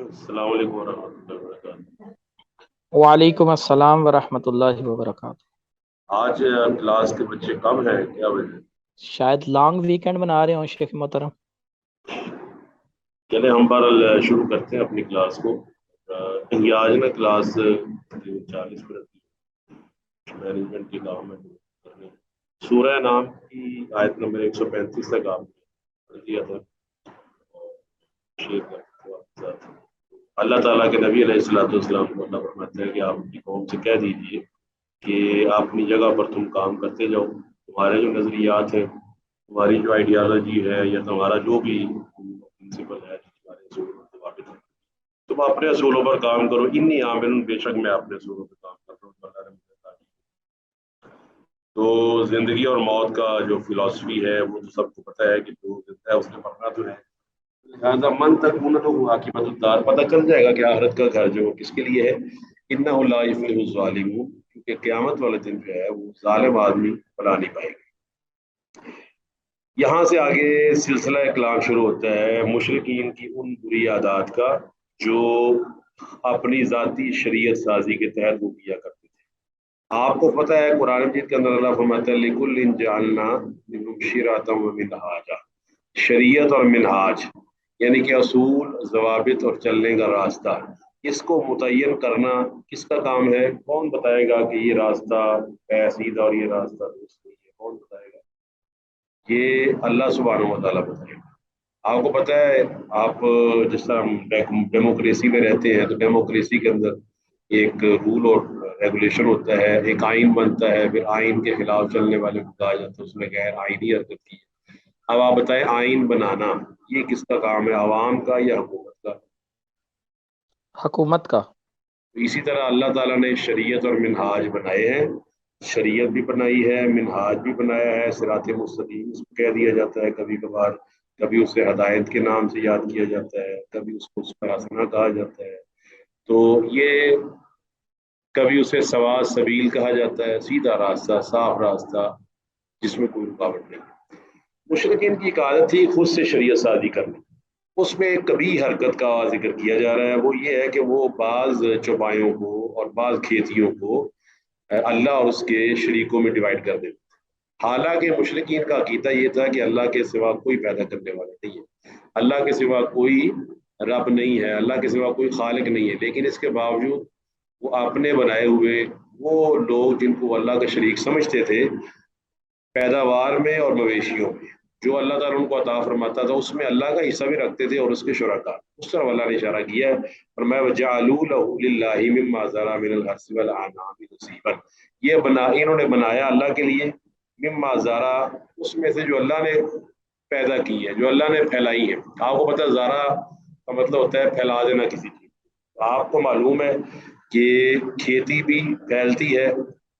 السلام علیکم ورحمۃ اللہ وبرکاتہ۔ وعلیکم السلام ورحمۃ اللہ وبرکاتہ۔ آج کلاس کے بچے کم ہیں، کیا وجہ؟ شاید لانگ ویکینڈ بنا رہے ہوں شیخ محترم۔ چلے ہم بہرحال شروع کرتے ہیں اپنی کلاس کو۔ یہ آج نا کلاس 40 منٹ کی مینجمنٹ کے کام ہے۔ سورہ نام کی آیت نمبر 135 تک آپ نے پڑھ دیا تھا اور شیئر کر دیا آپ کے ساتھ۔ اللہ تعالیٰ کے نبی علیہ الصلوۃ والسلام کو اللہ فرماتا ہے کہ آپ اپنی قوم سے کہہ دیجیے کہ آپ اپنی جگہ پر تم کام کرتے جاؤ، تمہارے جو نظریات ہیں، تمہاری جو آئیڈیالوجی ہے یا تمہارا جو بھی پرنسپل ہے، تمہارے اصول و ضوابط ہیں، تم اپنے اصولوں پر کام کرو۔ انی عامل، بے شک میں اپنے اصولوں پر کام کر رہا ہوں، اللہ نے مجھے عطا کی۔ تو زندگی اور موت کا جو فلاسفی ہے وہ تو سب کو پتہ ہے کہ جو زندہ ہے اس نے مرنا تو ہے، لہٰذا من تک عاقبت الدار، پتہ چل جائے گا کہ آخرت کا گھر جو کس کے لیے ہے۔ انہ لا یفلح الظالمون، کیونکہ قیامت والے دن جو ہے وہ ظالم آدمی بلا نہیں پائے گا۔ یہاں سے آگے سلسلہ کلام شروع ہوتا ہے مشرکین کی ان بری عادات کا جو اپنی ذاتی شریعت سازی کے تحت وہ کیا کرتے تھے۔ آپ کو پتہ ہے قرآن مجید کے اندر اللہ فرماتا ہے لِكُلٍّ جَعَلْنَا مِنْهُمْ شِرْعَةً وَمِنْهَاجًا، شریعت اور منہاج یعنی کہ اصول، ضوابط اور چلنے کا راستہ، اس کو متعین کرنا کس کا کام ہے؟ کون بتائے گا کہ یہ راستہ ہے سیدھا اور یہ راستہ درست نہیں ہے؟ کون بتائے گا؟ یہ اللہ سبحانہ و تعالیٰ بتائے گا۔ آپ کو پتہ ہے، آپ جس طرح ہم ڈیموکریسی میں رہتے ہیں تو ڈیموکریسی کے اندر ایک رول اور ریگولیشن ہوتا ہے، ایک آئین بنتا ہے، پھر آئین کے خلاف چلنے والے کو کہا جاتا ہے اس نے غیر آئینی حرکت کی ہے۔ اب آپ بتائیں آئین بنانا یہ کس کا کام ہے، عوام کا یا حکومت کا؟ حکومت کا۔ اسی طرح اللہ تعالیٰ نے شریعت اور منہاج بنائے ہیں، شریعت بھی بنائی ہے، منہاج بھی بنایا ہے، صراط مستقیم اس کو کہہ دیا جاتا ہے کبھی کبھار، کبھی اسے ہدایت کے نام سے یاد کیا جاتا ہے، کبھی اس کو حسنہ کہا جاتا ہے، تو یہ کبھی اسے سوا سبیل کہا جاتا ہے، سیدھا راستہ، صاف راستہ جس میں کوئی رکاوٹ نہیں۔ مشرکین کی ایک عادت تھی خود سے شریعت سازی کرنے، اس میں ایک کبھی حرکت کا ذکر کیا جا رہا ہے، وہ یہ ہے کہ وہ بعض چوپایوں کو اور بعض کھیتیوں کو اللہ اور اس کے شریکوں میں ڈیوائڈ کر دیتے۔ حالانکہ مشرکین کا عقیدہ یہ تھا کہ اللہ کے سوا کوئی پیدا کرنے والا نہیں ہے، اللہ کے سوا کوئی رب نہیں ہے، اللہ کے سوا کوئی خالق نہیں ہے، لیکن اس کے باوجود وہ اپنے بنائے ہوئے وہ لوگ جن کو اللہ کا شریک سمجھتے تھے پیداوار میں اور مویشیوں میں، جو اللہ تعالیٰ ان کو عطا فرماتا تھا اس میں اللہ کا حصہ بھی رکھتے تھے اور اس کے شرکاء، اس طرح اللہ نے اشارہ کیا ہے۔ فرمایا وَجَعَلُوا لَهُ لِلَّهِ مِمَّا ذَرَأَ مِنَ الْحَرْثِ وَالْأَنْعَامِ نَصِيبًا، یہ انہوں نے بنایا اللہ کے لیے مما زارا، اس میں سے جو اللہ نے پیدا کی ہے، جو اللہ نے پھیلائی ہے۔ آپ کو پتہ ہے زارا کا مطلب ہوتا ہے پھیلا دینا کسی چیز۔ آپ کو معلوم ہے کہ کھیتی بھی پھیلتی ہے،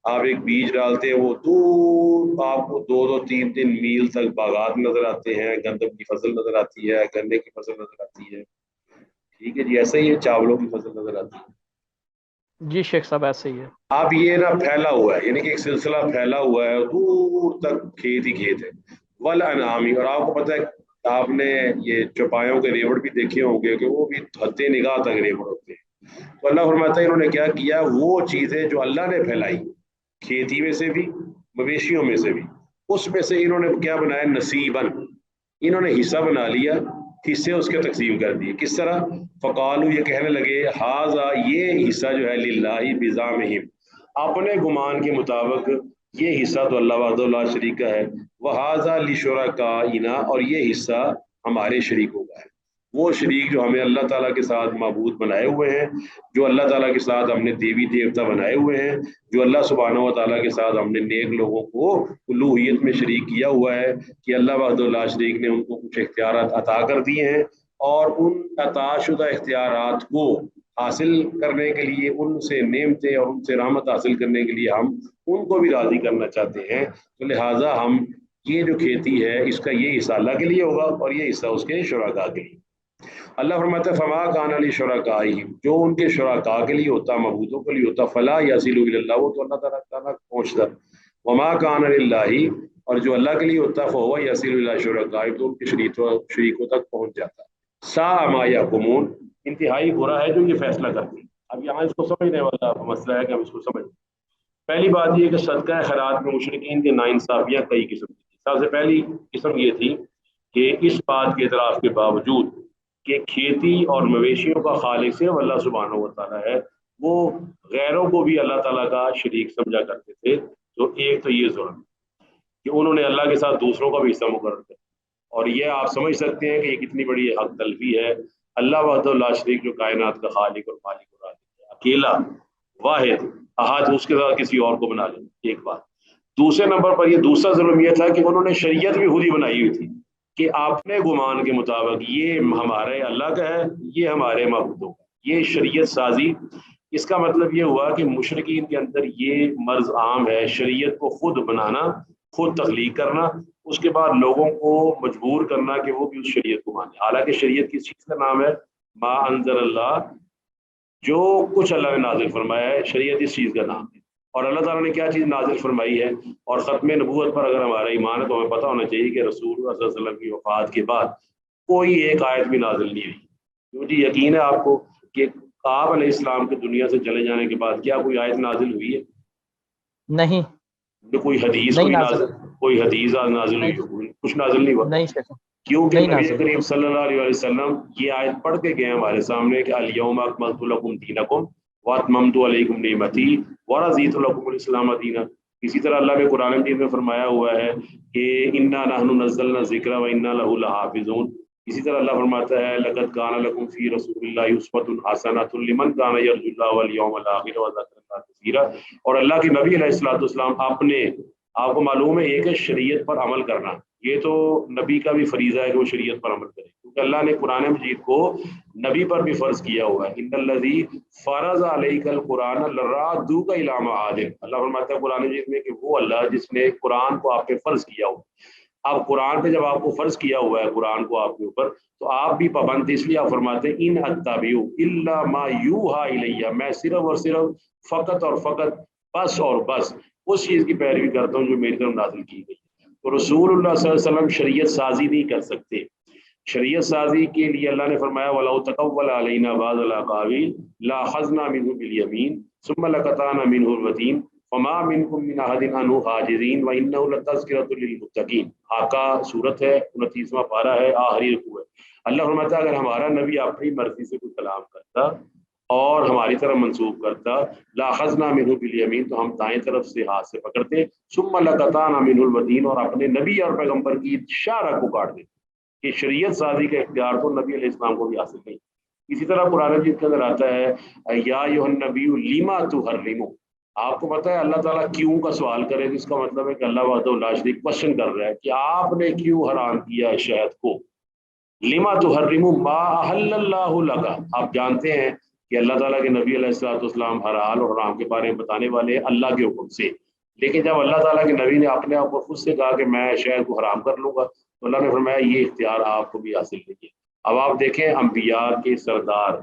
آپ ایک بیج ڈالتے ہیں وہ دور آپ کو 2-3 میل تک باغات نظر آتے ہیں، گندم کی فصل نظر آتی ہے، گنے کی فصل نظر آتی ہے، ٹھیک ہے جی، ایسے ہی چاولوں کی فصل نظر آتی ہے۔ جی شیخ صاحب ایسے ہی ہے۔ اب یہ نا پھیلا ہوا ہے، یعنی کہ ایک سلسلہ پھیلا ہوا ہے، دور تک کھیت ہی کھیت ہے۔ والانعامی، اور آپ کو پتہ ہے آپ نے یہ چوپایوں کے ریوڑ بھی دیکھے ہوں گے کہ وہ بھی حد نگاہ تک ریوڑ ہوتے ہیں۔ تو اللہ فرماتا ہے انہوں نے کیا کیا، وہ چیزیں جو اللہ نے پھیلائی کھیتی میں سے بھی مویشیوں میں سے بھی، اس میں سے انہوں نے کیا بنایا، نصیباً، انہوں نے حصہ بنا لیا، حصے اس کے تقسیم کر دیے۔ کس طرح؟ فقالو، یہ کہنے لگے، ہاذا، یہ حصہ جو ہے، للہ بزعمہم، اپنے گمان کے مطابق یہ حصہ تو اللہ وحدہ لا شریک کا ہے، وہذا لشرکائنا، اور یہ حصہ ہمارے شریکوں کا ہے، وہ شریک جو ہمیں اللہ تعالیٰ کے ساتھ معبود بنائے ہوئے ہیں، جو اللہ تعالیٰ کے ساتھ ہم نے دیوی دیوتا بنائے ہوئے ہیں، جو اللہ سبحانہ و تعالیٰ کے ساتھ ہم نے نیک لوگوں کو الوہیت میں شریک کیا ہوا ہے کہ اللہ وحدہ لا شریک نے ان کو کچھ اختیارات عطا کر دیے ہیں، اور ان عطا شدہ اختیارات کو حاصل کرنے کے لیے، ان سے نعمتیں اور ان سے رحمت حاصل کرنے کے لیے ہم ان کو بھی راضی کرنا چاہتے ہیں، تو لہٰذا ہم یہ جو کھیتی ہے اس کا یہ حصہ اللہ کے لیے ہوگا اور یہ حصہ اس کے شرکاء کے لیے۔ اللہ فرماتا ہے فما کان لشرکائہم، جو ان کے شرکاء کے لیے ہوتا، معبودوں کے لیے ہوتا، فلا یصل الی اللہ، وہ تو اللہ تعالیٰ تک پہنچتا، وما کان للہ، اور جو اللہ کے لیے ہوتا فہو یصل الی شرکائہم، تو ان کے شریکوں تک پہنچ جاتا۔ ساء ما یحکمون، انتہائی برا ہے جو یہ فیصلہ کرتی ہے۔ اب یہاں اس کو سمجھنے والا مسئلہ ہے کہ ہم اس کو سمجھیں۔ پہلی بات یہ کہ صدقہ خیرات میں مشرکین کی ناانصافیاں کئی قسم کی تھی۔ سب سے پہلی قسم یہ تھی کہ اس بات کے اعتراف کے باوجود کہ کھیتی اور مویشیوں کا خالق صرف اللہ سبحانہ و تعالیٰ ہے، وہ غیروں کو بھی اللہ تعالیٰ کا شریک سمجھا کرتے تھے۔ تو ایک تو یہ ظلم کہ انہوں نے اللہ کے ساتھ دوسروں کا بھی حصہ مقرر کیا، اور یہ آپ سمجھ سکتے ہیں کہ یہ کتنی بڑی حق تلفی ہے۔ اللہ وحدہ لا شریک جو کائنات کا خالق اور مالک اور رازق ہے، اکیلا واحد احد، اس کے ساتھ کسی اور کو بنا لیں، ایک بات۔ دوسرے نمبر پر یہ دوسرا ظلم یہ تھا کہ انہوں نے شریعت بھی خود ہی بنائی ہوئی تھی کہ اپنے گمان کے مطابق یہ ہمارے اللہ کا ہے، یہ ہمارے معبودوں کا، یہ شریعت سازی۔ اس کا مطلب یہ ہوا کہ مشرکین کے اندر یہ مرض عام ہے، شریعت کو خود بنانا، خود تخلیق کرنا، اس کے بعد لوگوں کو مجبور کرنا کہ وہ بھی اس شریعت کو مانیں۔ حالانکہ شریعت کس چیز کا نام ہے؟ ما انزل اللہ، جو کچھ اللہ نے نازل فرمایا ہے، شریعت اس چیز کا نام ہے۔ اور اللہ تعالیٰ نے کیا چیز نازل فرمائی ہے؟ اور ختم نبوت پر اگر ہمارا ایمان ہے تو ہمیں پتہ ہونا چاہیے کہ رسول اللہ صلی اللہ علیہ وسلم کی وفات کے بعد کوئی ایک آیت بھی نازل نہیں ہوئی۔ مجھے یقین ہے آپ کو کہ آپ علیہ السلام کے دنیا سے چلے جانے کے بعد کیا کوئی آیت نازل ہوئی ہے؟ نہیں، کوئی حدیث نہیں نازل، کوئی حدیث نازل ہوئی نہیں، ہو؟ کچھ نازل نہیں ہوا، نہیں شیخ، کیونکہ نہیں نبی نازل۔ کریم صلی اللہ علیہ وسلم یہ آیت پڑھ کے گئے ہمارے سامنے کہ الیوم اکملت لکم دینکم واتممت علیکم نعمتی ورضیت لکم الاسلام دینا۔ اسی طرح اللہ نے قرآن مجید میں فرمایا ہوا ہے کہ انا نحن نزلنا الذکر وانا لہ لحافظون۔ اسی طرح اللہ فرماتا ہے لقد کان لکم فی رسول اللہ اسوۃ حسنۃ لمن کان یرجو اللہ والیوم الآخر وذکر اللہ کثیرا۔ اور اللہ کے نبی علیہ الصلوۃ والسلام اپنے آپ کو معلوم ہے یہ کہ شریعت پر عمل کرنا، یہ تو نبی کا بھی فریضہ ہے کہ وہ شریعت پر عمل کرے، کیونکہ اللہ نے قرآن مجید کو نبی پر بھی فرض کیا ہوا ہے۔ ان الذی فرض علیک القرآن لرادوک الی معاد، اللہ فرماتا ہے قرآن مجید میں کہ وہ اللہ جس نے قرآن کو آپ پہ فرض کیا ہوا۔ اب قرآن پہ جب آپ کو فرض کیا ہوا ہے قرآن کو آپ کے اوپر، تو آپ بھی پابند تھے، اس لیے آپ فرماتے ہیں ان اتبع الا ما یوحی الیہ، میں صرف اور صرف فقط اور فقط بس اور بس اس چیز کی پیروی کرتا ہوں جو میری طرف نازل کی گئی۔ تو رسول اللہ صلی اللہ علیہ وسلم شریعت سازی نہیں کر سکتے۔ شریعت سازی کے لیے اللہ نے فرمایا وَلَوْ تَقَوَّلَ عَلَيْنَا بَعْضَ الْأَقَاوِيلِ لَأَخَذْنَا مِنْهُ بِالْيَمِينِ ثُمَّ لَقَطَعْنَا مِنْهُ الْوَتِينَ فَمَا مِنْكُمْ مِنْ أَحَدٍ عَنْهُ حَاجِزِينَ وَإِنَّهُ لَتَذْكِرَةٌ لِلْمُتَّقِينَ۔ آقا صورت ہے 29واں پارہ ہے، آخری رکوع ہے۔ اللہ فرماتا ہے اگر ہمارا نبی اپنی مرضی سے کوئی کلام کرتا اور ہماری طرف منسوخ کرتا لاخذنا منہ بالیمین، تو ہم دائیں طرف سے ہاتھ سے پکڑتے، ثم لقطعنا منہ الوتین، اور اپنے نبی اور پیغمبر کی شارہ کو کاٹ دیتے۔ کہ شریعت سازی کا اختیار تو نبی علیہ السلام کو بھی حاصل نہیں۔ اسی طرح قرآن مجید کے اندر آتا ہے یا ایھا النبی لما تحرم، آپ کو پتہ ہے اللہ تعالیٰ کیوں کا سوال کرے، اس کا مطلب ہے کہ اللہ وحدہ لا شریک کوشچن کر رہا ہے کہ آپ نے کیوں حرام کیا ہے شہد کو، لما تحرم ما احل اللہ لک۔ آپ جانتے ہیں کہ اللہ تعالیٰ کے نبی علیہ الصلوۃ والسلام حلال اور حرام کے بارے میں بتانے والے ہیں اللہ کے حکم سے، لیکن جب اللہ تعالیٰ کے نبی نے اپنے آپ کو خود سے کہا کہ میں شہد کو حرام کر لوں گا، تو اللہ نے فرمایا یہ اختیار آپ کو بھی حاصل نہیں ہے۔ اب آپ دیکھیں انبیاء کے سردار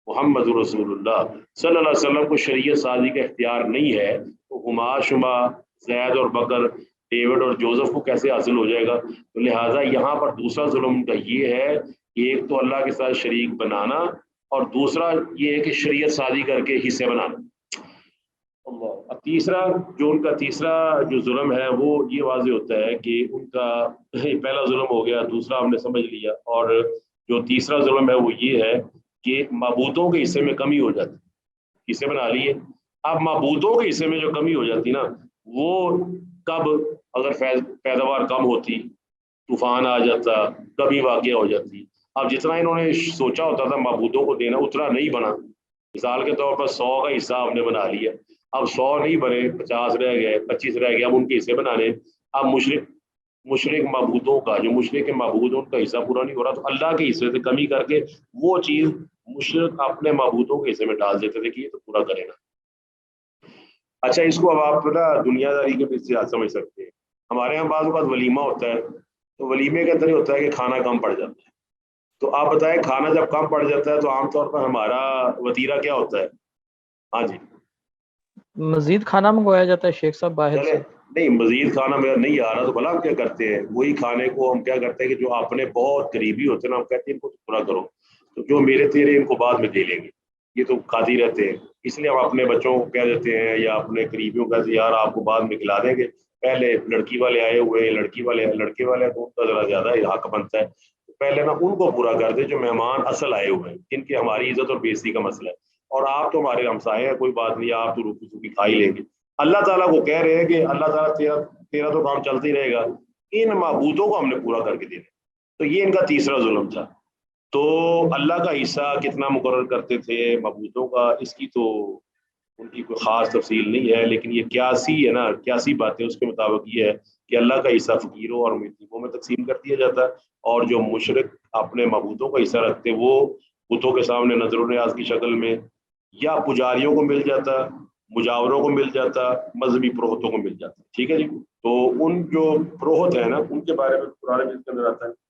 محمد رسول اللہ صلی اللہ علیہ وسلم کو شریعت سازی کا اختیار نہیں ہے، تو ہما شما زید اور بکر، ڈیوڈ اور جوزف کو کیسے حاصل ہو جائے گا؟ تو لہٰذا یہاں پر دوسرا ظلم کا یہ ہے کہ ایک تو اللہ کے ساتھ شریک بنانا، اور دوسرا یہ ہے کہ شریعت سازی کر کے حصے بنانا۔ اب تیسرا جو ان کا تیسرا جو ظلم ہے وہ یہ واضح ہوتا ہے کہ ان کا پہلا ظلم ہو گیا، دوسرا ہم نے سمجھ لیا، اور جو تیسرا ظلم ہے وہ یہ ہے کہ معبودوں کے حصے میں کمی ہو جاتی، حصے بنا لیے۔ اب معبودوں کے حصے میں جو کمی ہو جاتی نا، وہ کب؟ اگر پیداوار کم ہوتی، طوفان آ جاتا، کمی واقع ہو جاتی۔ اب جتنا انہوں نے سوچا ہوتا تھا معبودوں کو دینا اتنا نہیں بنا، مثال کے طور پر 100 کا حصہ ہم نے بنا لیا، اب 100 نہیں بنے، 50 رہ گئے، 25 رہ گئے، اب ان کے حصے بنانے۔ اب مشرک معبودوں کا، جو مشرک معبود ان کا حصہ پورا نہیں ہو رہا، تو اللہ کے حصے سے کمی کر کے وہ چیز مشرک اپنے معبودوں کے حصے میں ڈال دیتے تھے کہ یہ تو پورا کرے نا۔ اچھا اس کو اب آپ نا دنیا داری کے بھی سمجھ سکتے ہیں۔ ہمارے یہاں بعض اوقات ولیمہ ہوتا ہے، تو ولیمے کے اندر یہ ہوتا ہے کہ کھانا کم پڑ جاتا ہے، تو آپ بتائیں کھانا جب کم پڑ جاتا ہے تو عام طور پر ہمارا وتیرہ کیا ہوتا ہے؟ ہاں جی، مزید کھانا منگوایا جاتا ہے شیخ صاحب باہر چلے سے۔ نہیں مزید کھانا میرا نہیں آ رہا، تو بھلا ہم کیا کرتے ہیں، وہی کھانے کو ہم کیا کرتے ہیں کہ جو اپنے بہت قریبی ہوتے ہیں نا، ہم کہتے ہیں ان کو پورا کرو، تو جو میرے تیرے ان کو بعد میں دے لیں گے، یہ تو کھاتے رہتے ہیں. اس لیے ہم اپنے بچوں کو کہہ دیتے ہیں یا اپنے قریبیوں کو کہتے ہیں یار آپ کو بعد میں کھلا دیں گے، پہلے لڑکی والے آئے ہوئے، لڑکے والے تو ان کا ذرا زیادہ حق بنتا ہے، پہلے نا ان کو پورا کر دے جو مہمان اصل آئے ہوئے ہیں، جن کی ہماری عزت اور بےزتی کا مسئلہ ہے. اور آپ تو ہمارے ہمسائے ہیں، کوئی بات نہیں، آپ تو روکی سوکھی کھا ہی لیں گے. اللہ تعالیٰ کو کہہ رہے ہیں کہ اللہ تعالیٰ تیرا تو کام چلتا ہی رہے گا، ان معبودوں کو ہم نے پورا کر کے دینا. تو یہ ان کا تیسرا ظلم تھا. تو اللہ کا حصہ کتنا مقرر کرتے تھے معبودوں کا، اس کی تو ان کی کوئی خاص تفصیل نہیں ہے، لیکن یہ قیاسی ہے نا، قیاسی باتیں اس کے مطابق یہ ہے کہ اللہ کا حصہ فقیروں اور یتیموں میں تقسیم کر دیا جاتا ہے، اور جو مشرک اپنے معبودوں کا حصہ رکھتے وہ بتوں کے سامنے نظر و نیاز کی شکل میں یا پجاریوں کو مل جاتا، مجاوروں کو مل جاتا، مذہبی پروہتوں کو مل جاتا. ٹھیک ہے جی. تو ان جو پروہت ہیں نا ان کے بارے میں قرآن مجید کے اندر آتا ہے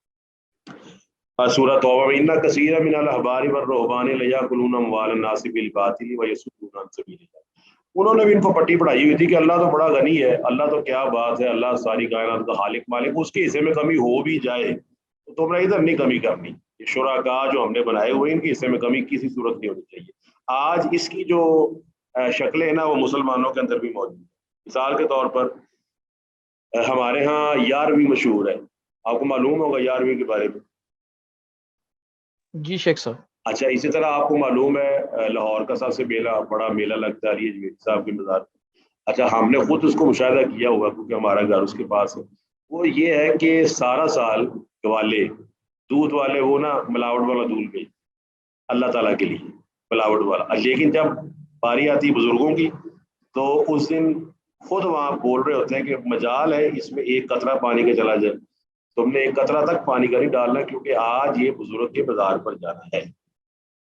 سورہ توبہ میں ان کثیر من الاحبار والرہبان لیاکلون اموال الناس بالباطل ویصدون عن سبیل اللہ. انہوں نے بھی ان کو پٹی پڑھائی ہوئی تھی کہ اللہ تو بڑا غنی ہے، اللہ تو کیا بات ہے، اللہ ساری کائنات کا خالق مالک، اس کے حصے میں کمی ہو بھی جائے تو تم نے ادھر نہیں کمی کرنی. یہ شرکاء جو ہم نے بنائے ہوئے ان کے حصے میں کمی کسی صورت نہیں ہونی چاہیے. آج اس کی جو شکلیں ہیں نا وہ مسلمانوں کے اندر بھی موجود ہیں. مثال کے طور پر ہمارے ہاں 11ویں مشہور ہے، آپ کو معلوم ہوگا 11ویں کے بارے میں. جی شیخ صاحب. اچھا اسی طرح آپ کو معلوم ہے لاہور کا سب سے بڑا میلہ لگتا ہے یہ صاحب کے مزار. اچھا ہم نے خود اس کو مشاہدہ کیا ہوا کیونکہ ہمارا گھر اس کے پاس ہے. وہ یہ ہے کہ سارا سال گوالے دودھ والے وہ نا ملاوٹ والا دودھ گئی اللہ تعالیٰ کے لیے ملاوٹ والا، لیکن جب باری آتی بزرگوں کی تو اس دن خود وہاں بول رہے ہوتے ہیں کہ مجال ہے اس میں ایک قطرہ پانی کا چلا جائے، تم نے ایک قطرہ تک پانی کا نہیں ڈالنا کیونکہ آج یہ بزرگ کے بازار پر جانا ہے.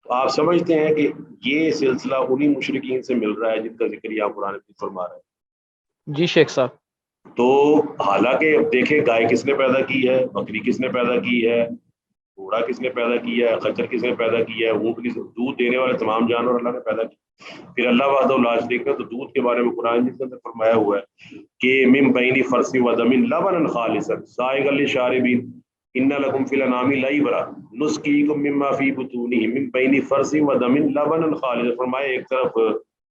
تو آپ سمجھتے ہیں کہ یہ سلسلہ انہی مشرکین سے مل رہا ہے جن کا ذکر یہاں قرآن میں فرما رہا ہے. جی شیخ صاحب. تو حالانکہ دیکھیں گائے کس نے پیدا کی ہے، بکری کس نے پیدا کی ہے، گھوڑا کس نے پیدا کیا ہے، خچر کس نے پیدا کیا ہے، اونٹ کس، دودھ دینے والے تمام جانور اللہ نے پیدا کیے. پھر اللہ وحدہ لا شریک ہے. تو دودھ کے بارے میں قرآن کے اندر فرمایا ہوا ہے کہ من بین فرث و دم لبنا خالصا سائغا للشاربین ان لکم فی الانعام لعبرۃ نسقیکم مما فی بطونہ من بین فرث و دم لبنا خالصا. فرمایا ایک طرف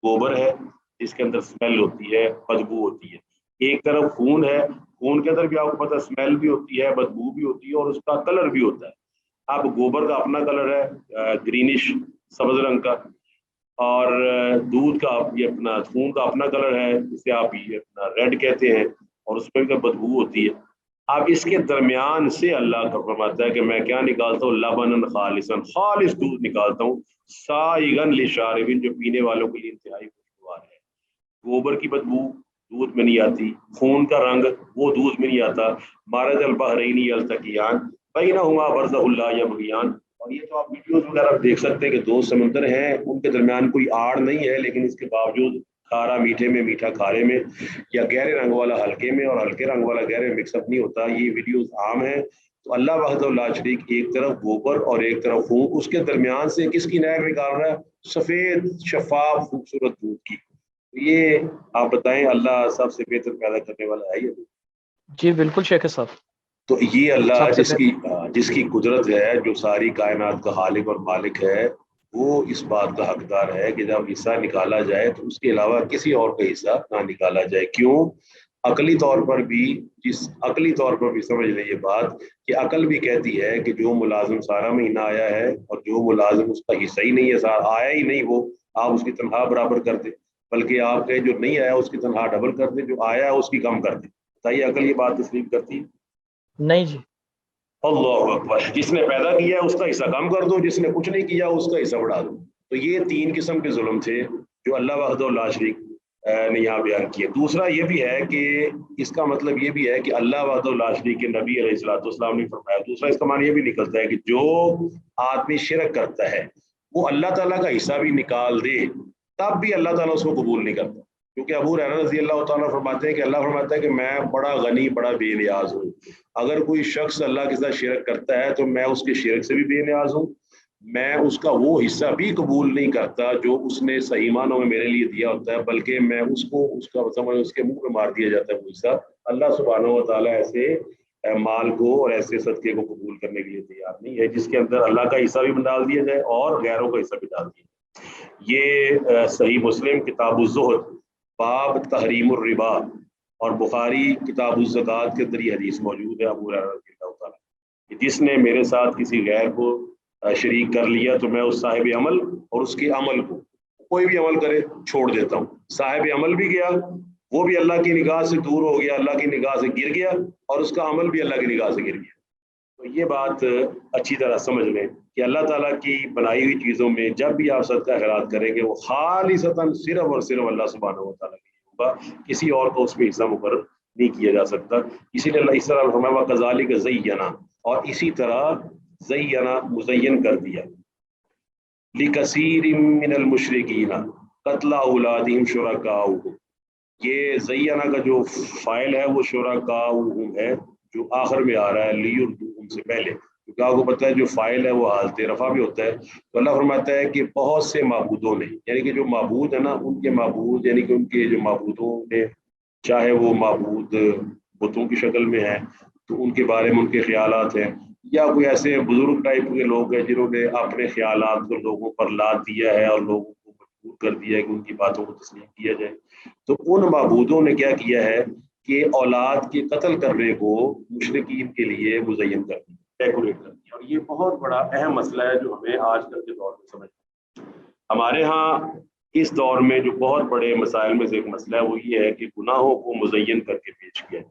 گوبر ہے جس کے اندر اسمیل ہوتی ہے، بدبو ہوتی ہے، ایک طرف خون ہے، خون کے اندر بھی آپ کو پتہ اسمیل بھی ہوتی ہے، بدبو بھی ہوتی ہے اور اس کا کلر بھی ہوتا ہے. اب گوبر کا اپنا کلر ہے گرینش سبز رنگ کا، اور دودھ کا یہ اپنا خون کا اپنا کلر ہے جسے آپ یہ اپنا ریڈ کہتے ہیں، اور اس میں بھی بدبو ہوتی ہے. اب اس کے درمیان سے اللہ کا فرماتا ہے کہ میں کیا نکالتا ہوں، لبنا خالصا، خالص دودھ نکالتا ہوں، سائغا للشاربین، جو پینے والوں کے لیے انتہائی خوشگوار ہے. گوبر کی بدبو دودھ میں نہیں آتی، خون کا رنگ وہ دودھ میں نہیں آتا. مرج البحرین یلتقیان بینہما برزخ لا یبغیان. اور یہ تو آپ ویڈیوز وغیرہ دیکھ سکتے ہیں کہ دو سمندر ہیں، ان کے درمیان کوئی آڑ نہیں ہے، لیکن اس کے باوجود کھارا میٹھے میں، میٹھا کھارے میں، یا گہرے رنگ والا ہلکے میں اور ہلکے رنگ والا گہرے مکس اپ نہیں ہوتا. یہ ویڈیوز عام ہیں. تو اللہ وحدہ لا شریک ایک طرف گوبر اور ایک طرف خون، اس کے درمیان سے کس کی نہر نکال رہا ہے، سفید شفاف خوبصورت دودھ کی. یہ آپ بتائیں اللہ سب سے بہتر پیدا کرنے والا ہے یہ؟ جی بالکل شیخ صاحب. تو یہ اللہ سب سے جس کی قدرت ہے، جو ساری کائنات کا خالق اور مالک ہے، وہ اس بات کا حقدار ہے کہ جب حصہ نکالا جائے تو اس کے علاوہ کسی اور کا حصہ نہ نکالا جائے. کیوں؟ عقلی طور پر بھی سمجھ لیں یہ بات کہ عقل بھی کہتی ہے کہ جو ملازم سارا مہینہ آیا ہے اور جو ملازم اس کا حصہ ہی نہیں ہے، سارا آیا ہی نہیں، وہ آپ اس کی تنخواہ برابر کر دیں، بلکہ آپ کے جو نہیں آیا اس کی تنخواہ ڈبل کر دیں، جو آیا ہے اس کی کم کر دیں. بتائیے عقل یہ بات تسلیم کرتی ہے؟ نہیں جی. اللہ اکبر. جس نے پیدا کیا ہے اس کا حصہ کم کر دو، جس نے کچھ نہیں کیا اس کا حصہ بڑھا دو. تو یہ تین قسم کے ظلم تھے جو اللہ وحدہ لا شریک نے یہاں بیان کیے. دوسرا یہ بھی ہے کہ اس کا مطلب یہ بھی ہے کہ اللہ وحدہ لا شریک کے نبی علیہ الصلوۃ والسلام نے فرمایا. دوسرا اس کا معنی یہ بھی نکلتا ہے کہ جو آدمی شرک کرتا ہے وہ اللہ تعالیٰ کا حصہ بھی نکال دے تب بھی اللہ تعالیٰ اس کو قبول نہیں کرتا. کیونکہ ابو ہریرہ رضی اللہ تعالیٰ فرماتے ہیں کہ اللہ فرماتا ہے کہ میں بڑا غنی، بڑا بے نیاز ہوں. اگر کوئی شخص اللہ کے ساتھ شرک کرتا ہے تو میں اس کے شرک سے بھی بے نیاز ہوں، میں اس کا وہ حصہ بھی قبول نہیں کرتا جو اس نے صحیح معنوں میں میرے لیے دیا ہوتا ہے، بلکہ میں اس کو اس کا سمجھ اس کے منہ میں مار دیا جاتا ہے وہ حصہ. اللہ سبحانہ و تعالیٰ ایسے مال کو اور ایسے صدقے کو قبول کرنے کے لیے تیار نہیں ہے جس کے اندر اللہ کا حصہ بھی ڈال دیا جائے اور غیروں کا حصہ بھی ڈال دیا جائے۔ یہ صحیح مسلم کتاب الزہد باب تحریم الربا اور بخاری کتاب الزکات کے اندر یہ حدیث موجود ہے ابو ہریرہ رضی اللہ تعالیٰ کہ جس نے میرے ساتھ کسی غیر کو شریک کر لیا تو میں اس صاحب عمل اور اس کے عمل کو، کوئی بھی عمل کرے، چھوڑ دیتا ہوں۔ صاحب عمل بھی گیا، وہ بھی اللہ کی نگاہ سے دور ہو گیا، اللہ کی نگاہ سے گر گیا، اور اس کا عمل بھی اللہ کی نگاہ سے گر گیا۔ تو یہ بات اچھی طرح سمجھ لیں کہ اللہ تعالیٰ کی بنائی ہوئی چیزوں میں جب بھی آپ صدقہ خیرات کریں گے وہ خالصتاً صرف اور صرف اللہ سبحانہ و تعالیٰ کے لیے ہوگا، کسی اور کو اس میں حصہ مقرر نہیں کیا جا سکتا۔ اسی لیے اللہ اس طرح فرمایا وَكَذَلِكَ زَيَّنَا، اور اسی طرح زینا مزین کر دیا، لِكَثِيرٍ مِّنَ الْمُشْرِكِينَ قَتْلَ أَوْلَادِهِمْ شُرَكَاؤُهُمْ، یہ زینا کا جو فائل ہے وہ شرکاؤہم ہے جو آخر میں آ رہا ہے لیردوہم سے پہلے، کیونکہ آپ کو پتہ ہے جو فائل ہے وہ حالت رفع بھی ہوتا ہے۔ تو اللہ فرماتا ہے کہ بہت سے معبودوں نے، یعنی کہ جو معبود ہے نا ان کے معبود، یعنی کہ ان کے جو معبودوں نے، چاہے وہ معبود بتوں کی شکل میں ہے تو ان کے بارے میں ان کے خیالات ہیں، یا کوئی ایسے بزرگ ٹائپ کے لوگ ہیں جنہوں نے اپنے خیالات کو لوگوں پر لاد دیا ہے اور لوگوں کو مجبور کر دیا ہے کہ ان کی باتوں کو تسلیم کیا جائے، تو ان معبودوں نے کیا کیا ہے کہ اولاد کے قتل کرنے کو مشرکین کے لیے مزین کر دیا، ڈیکوریٹ کر دیا۔ اور یہ بہت بڑا اہم مسئلہ ہے جو ہمیں آج کل کے دور میں سمجھنا ہے۔ ہمارے ہاں اس دور میں جو بہت بڑے مسائل میں سے ایک مسئلہ ہے وہ یہ ہے کہ گناہوں کو مزین کر کے پیش کیا ہے۔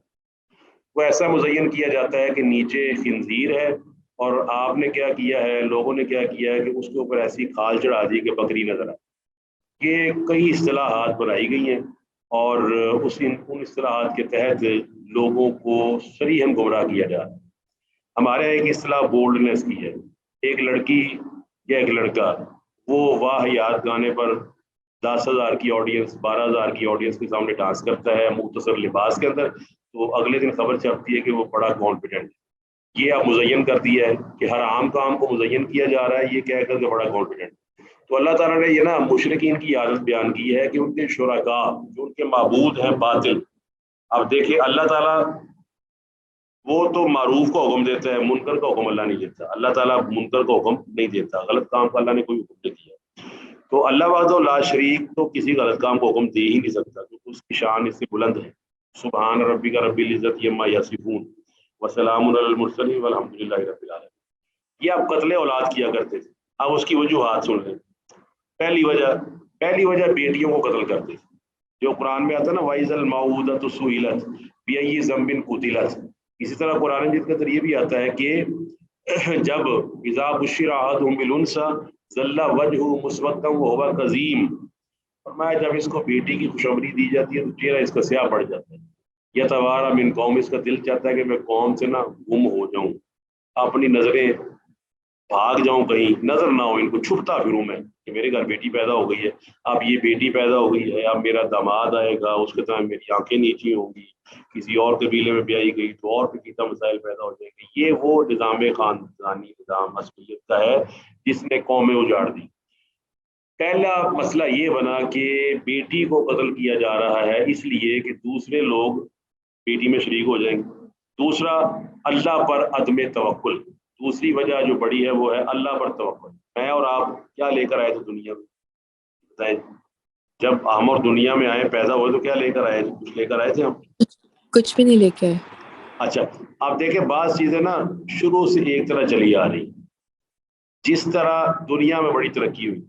وہ ایسا مزین کیا جاتا ہے کہ نیچے خنزیر ہے اور آپ نے کیا کیا ہے، لوگوں نے کیا کیا ہے کہ اس کے اوپر ایسی کھال چڑھا دی کہ بکری نظر آئے۔ یہ کئی اصطلاحات بنائی گئی ہیں اور ان اصطلاحات کے تحت لوگوں کو صریحاً گمراہ کیا جا رہا ہے۔ ہمارے ایک اصطلاح بولڈنس کی ہے، ایک لڑکی یا ایک لڑکا وہ واہ یاد گانے پر 10,000 کی آڈینس، 12,000 کی آڈینس کے سامنے ڈانس کرتا ہے مختصر لباس کے اندر، تو اگلے دن خبر چھپتی ہے کہ وہ بڑا کانفیڈنٹ ہے۔ یہ اب مزین کر دیا ہے کہ ہر عام کام کو مزین کیا جا رہا ہے، یہ کہہ کر کے بڑا کانفیڈنٹ۔ تو اللہ تعالیٰ نے یہ نا مشرکین کی عادت بیان کی ہے کہ ان کے شرکاء جو ان کے معبود ہیں باطل، اب دیکھیں اللہ تعالیٰ وہ تو معروف کا حکم دیتا ہے، منکر کا حکم اللہ نہیں دیتا۔ اللہ تعالیٰ منکر کا حکم نہیں دیتا، غلط کام کا اللہ نے کوئی حکم نہیں دیا۔ تو اللہ وحدہ لا شریک تو کسی غلط کام کو حکم دے ہی نہیں سکتا، کیونکہ اس کی شان اس سے بلند ہے۔ سبحان ربک رب العزت عما یصفون وسلام علی المرسلین والحمد للہ رب العالمین۔ یہ آپ قتل اولاد کیا کرتے تھے، اب اس کی وجوہات سن لیں۔ پہلی وجہ بیٹیوں کو قتل کرتے تھے، جو قرآن میں آتا ہے نا وَإِذَا الْمَوْءُودَةُ سُئِلَتْ بِأَيِّ ذَنبٍ قُتِلَتْ۔ اسی طرح قرآن مجید کے اندر یہ بھی آتا ہے کہ جب اذا بشر احدهم بالانثى ظل وجهه مسودا وهو كظيم، فرمایا جب اس کو بیٹی کی خوشخبری دی جاتی ہے تو چہرہ اس کا سیاہ پڑ جاتا ہے۔ یتوارا من قوم، اس کا دل چاہتا ہے کہ میں قوم سے نا گم ہو جاؤں، اپنی نظریں بھاگ جاؤں، کہیں نظر نہ ہو ان کو، چھپتا پھروں میں کہ میرے گھر بیٹی پیدا ہو گئی ہے، اب یہ بیٹی پیدا ہو گئی ہے، اب میرا داماد آئے گا، اس کے سامنے میری آنکھیں نیچی ہوں گی، کسی اور قبیلے میں بیائی گئی تو اور بھی پیتا مسائل پیدا ہو جائیں گے۔ یہ وہ نظام خاندانی نظام عصبیت کا ہے جس نے قومیں اجاڑ دی۔ پہلا مسئلہ یہ بنا کہ بیٹی کو قتل کیا جا رہا ہے اس لیے کہ دوسرے لوگ بیٹی میں شریک ہو جائیں گے۔ دوسرا اللہ پر عدم توکل، دوسری وجہ جو بڑی ہے وہ ہے اللہ پر توکل۔ میں اور آپ کیا لے کر آئے تھے دنیا میں بتائیں؟ جب ہم اور دنیا میں آئے پیدا ہوئے تو کیا لے کر آئے تھے؟ کچھ لے کر آئے تھے ہم؟ کچھ بھی نہیں لے کے آئے۔ اچھا آپ دیکھیں بعض چیزیں نا شروع سے ایک طرح چلی آ رہی، جس طرح دنیا میں بڑی ترقی ہوئی،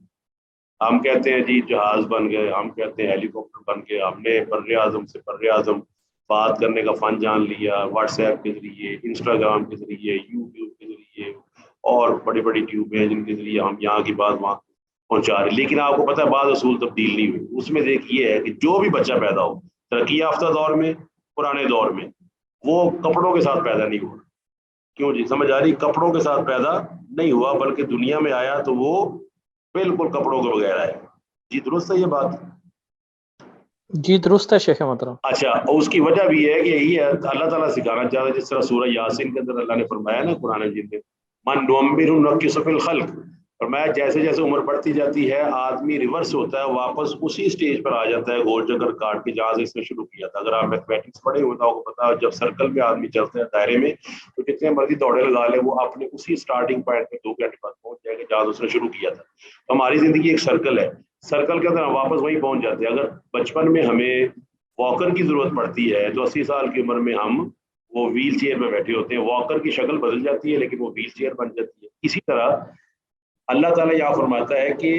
ہم کہتے ہیں جی جہاز بن گئے، ہم کہتے ہیں ہیلی کاپٹر بن گئے، ہم نے بر اعظم سے بر اعظم بات کرنے کا فن جان لیا، واٹس ایپ کے ذریعے، انسٹاگرام کے ذریعے، یوٹیوب کے ذریعے، اور بڑی بڑی ٹیوبیں ہیں جن کے ذریعے ہم یہاں کی بات وہاں پہنچا رہے۔ لیکن آپ کو پتہ ہے بعض اصول تبدیل نہیں ہوئی۔ اس میں ایک یہ ہے کہ جو بھی بچہ پیدا ہو ترقی یافتہ دور میں، پرانے دور میں، وہ کپڑوں کے ساتھ پیدا نہیں ہوا۔ کیوں جی؟ سمجھ آ رہی؟ کپڑوں کے ساتھ پیدا نہیں ہوا بلکہ دنیا میں آیا تو وہ بالکل کپڑوں کے بغیر آیا۔ جی درست ہے یہ بات؟ جی درست ہے شیخ محترم۔ اچھا اور اس کی وجہ بھی ہے کہ یہی ہے اللہ تعالیٰ سکھانا چاہتا ہے، جس طرح سورہ یاسین کے اندر اللہ نے فرمایا نا قرآن مجید میں من نعمرہ ننکسہ فی الخلق، اور میں جیسے جیسے عمر بڑھتی جاتی ہے آدمی ریورس ہوتا ہے, واپس اسی سٹیج پر آ جاتا ہے گول چکر کاٹ کے جہاں سے اس نے شروع کیا تھا. اگر آپ میتھمیٹکس پڑھے ہوئے تو آپ کو پتا ہے جب سرکل میں آدمی چلتا ہے دائرے میں تو جتنے مرضی دوڑے لگا لے وہ اپنے اسی سٹارٹنگ پوائنٹ پہ 2 گھنٹے بعد پہنچ جائے گا جہاں سے اس نے شروع کیا تھا. تو ہماری زندگی ایک سرکل ہے, سرکل کے اندر ہم واپس وہیں پہنچ جاتے ہیں. اگر بچپن میں ہمیں واکر کی ضرورت پڑتی ہے تو 80 سال کی عمر میں ہم وہ ویل چیئر میں بیٹھے ہوتے ہیں. واکر کی شکل بدل جاتی ہے لیکن وہ ویل چیئر بن جاتی ہے. اسی طرح اللہ تعالیٰ یہاں فرماتا ہے کہ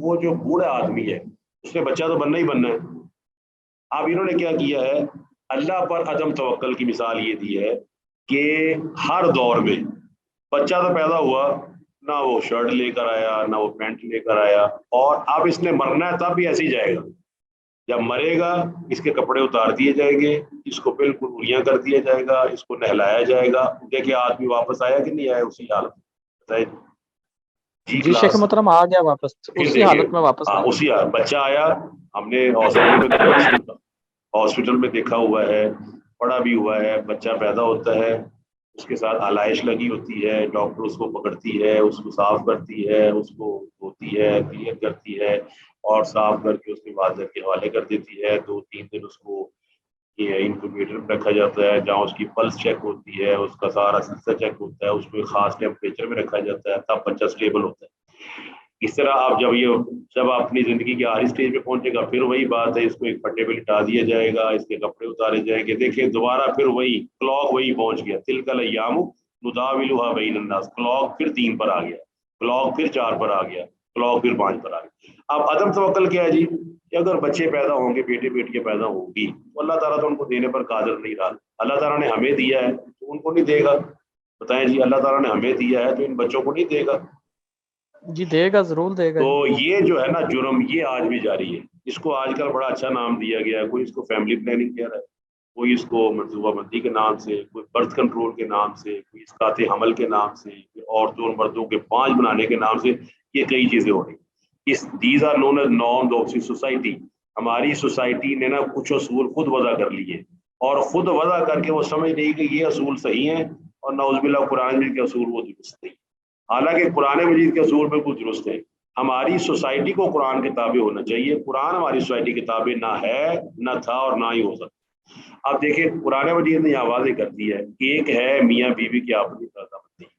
وہ جو بوڑھا آدمی ہے اس نے بچہ تو بننا ہی بننا ہے. اب انہوں نے کیا کیا ہے, اللہ پر عدم توکل کی مثال یہ دی ہے کہ ہر دور میں بچہ تو پیدا ہوا, نہ وہ شرٹ لے کر آیا نہ وہ پینٹ لے کر آیا, اور اب اس نے مرنا ہے تب بھی ایسے ہی جائے گا. جب مرے گا اس کے کپڑے اتار دیے جائیں گے, اس کو بالکل اڑیاں کر دیا جائے گا, اس کو نہلایا جائے گا. دیکھیں آدمی واپس آیا کہ نہیں آیا اسی حالت میں, بتائیے جی جی شیخ کلاس. محترم آ گیا واپس, پھر اسی دیکھیے حالت میں واپس آ گیا. اسی حالت بچہ آیا, ہم نے ہاسپٹل میں دیکھا ہوا ہے, پڑا بھی ہوا ہے. بچہ پیدا ہوتا ہے, اس کے ساتھ آلائش لگی ہوتی ہے, ڈاکٹر اس کو پکڑتی ہے, اس کو صاف کرتی ہے, اس کو دھوتی ہے, کلیئر کرتی ہے اور صاف کر کے اس کے والدین کے حوالے کر دیتی ہے. 2-3 دن اس کو یہ انکوبیٹر میں رکھا جاتا ہے جہاں اس کی پلس چیک ہوتی ہے, اس کا سارا سلسلہ چیک ہوتا ہے, اس کو ایک خاص ٹیمپریچر میں رکھا جاتا ہے تب بچہ اسٹیبل ہوتا ہے. اس طرح آپ جب آپ اپنی زندگی کے آخری اسٹیج پہ پہنچے گا پھر وہی بات ہے, اس کو ایک پٹے پہ لٹا دیا جائے گا, اس کے کپڑے اتارے جائیں گے. دیکھیں دوبارہ پھر وہی کلاک وہی پہنچ گیا, تلک الایام نداولها بین الناس, کلاک پھر 3 پر آ گیا, کلاک پھر 4 پر آ گیا, کلاک پھر 5 پر آ گیا. اب عدم توکل کیا ہے جی, کہ اگر بچے پیدا ہوں گے, بیٹے بیٹیاں پیدا ہوں گی تو اللہ تعالیٰ تو ان کو دینے پر قادر نہیں رہا. اللہ تعالیٰ نے ہمیں دیا ہے تو ان کو نہیں دے گا. بتائیں جی, اللہ تعالیٰ نے ہمیں دیا ہے تو ان بچوں کو نہیں دے گا. جی دے گا, ضرور دے گا. تو یہ جو ہے نا جرم یہ آج بھی جاری ہے. اس کو آج کل بڑا اچھا نام دیا گیا ہے, کوئی اس کو فیملی پلاننگ کہہ رہا ہے, کوئی اس کو منصوبہ بندی کے نام سے, کوئی برتھ کنٹرول کے نام سے, کوئی اسقاط حمل کے نام سے, عورتوں اور مردوں کے 5 بنانے کے نام سے. یہ کئی چیزیں ہو رہی. These are known as norms of society. ہماری سوسائٹی نے نا کچھ اصول خود وضع کر لیے اور خود وضع کر کے وہ سمجھ رہی کہ یہ اصول صحیح ہیں, اور نعوذ باللہ قرآن مجید کے اصول وہ درست نہیں. حالانکہ قرآن مجید کے اصول بالکل درست ہے. ہماری سوسائٹی کو قرآن کے تابع ہونا چاہیے. قرآن ہماری سوسائٹی کے تابع نہ ہے, نہ تھا اور نہ ہی ہو سکتا. اب دیکھیں قرآن مجید نے یہ واضح کر دی ہے, ایک ہے میاں بیوی کی آپس رضا مندی,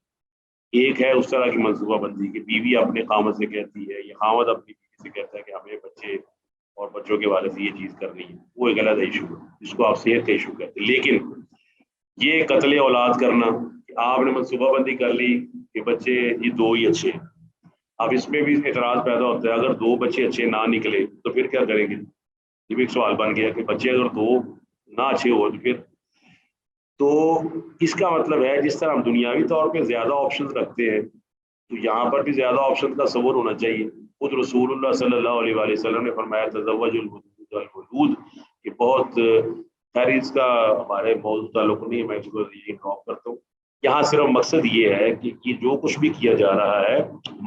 ایک ہے اس طرح کی منصوبہ بندی کہ بیوی اپنے خامد سے کہتی ہے یا خامد اپنی بیوی سے کہتا ہے کہ ہمیں بچے اور بچوں کے والد سے یہ چیز کرنی ہے. وہ ایک الگ ایشو ہے جس کو آپ صحت کا ایشو کہتے ہیں. لیکن یہ قتل اولاد کرنا, آپ نے منصوبہ بندی کر لی کہ بچے یہ 2 ہی اچھے ہیں. اب اس میں بھی اعتراض پیدا ہوتا ہے, اگر 2 بچے اچھے نہ نکلے تو پھر کیا کریں گے. یہ بھی ایک سوال بن گیا کہ بچے اگر 2 نہ اچھے ہو تو پھر, تو اس کا مطلب ہے جس طرح ہم دنیاوی طور پہ زیادہ آپشنز رکھتے ہیں تو یہاں پر بھی زیادہ آپشن کا تصور ہونا چاہیے. خود رسول اللہ صلی اللہ علیہ وآلہ وسلم نے فرمایا تزوج الودود, کہ بہت خیر اس کا ہمارے موضوع تعلق نہیں ہے, میں اس کو ڈراپ کرتا ہوں. یہاں صرف مقصد یہ ہے کہ یہ جو کچھ بھی کیا جا رہا ہے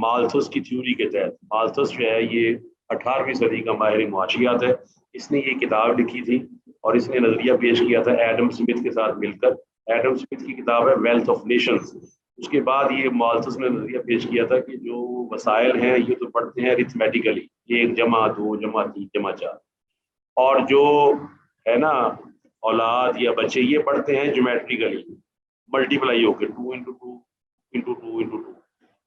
مالتھس کی تھیوری کے تحت. مالتھس جو ہے یہ 18ویں صدی کا ماہر معاشیات ہے. اس نے یہ کتاب لکھی تھی اور اس نے نظریہ پیش کیا تھا ایڈم اسمتھ کے ساتھ مل کر. ایڈم اسمتھ کی کتاب ہے ویلتھ آف نیشنز. اس کے بعد یہ مالتھس نے نظریہ پیش کیا تھا کہ جو وسائل ہیں یہ تو بڑھتے ہیں ارتھمیٹیکلی, 1 جمع 2 جمع 3 جمع 4, اور جو ہے نا اولاد یا بچے یہ بڑھتے ہیں جیومیٹریکلی, ملٹیپلائی ہو کے 2 × 2 × 2 × 2.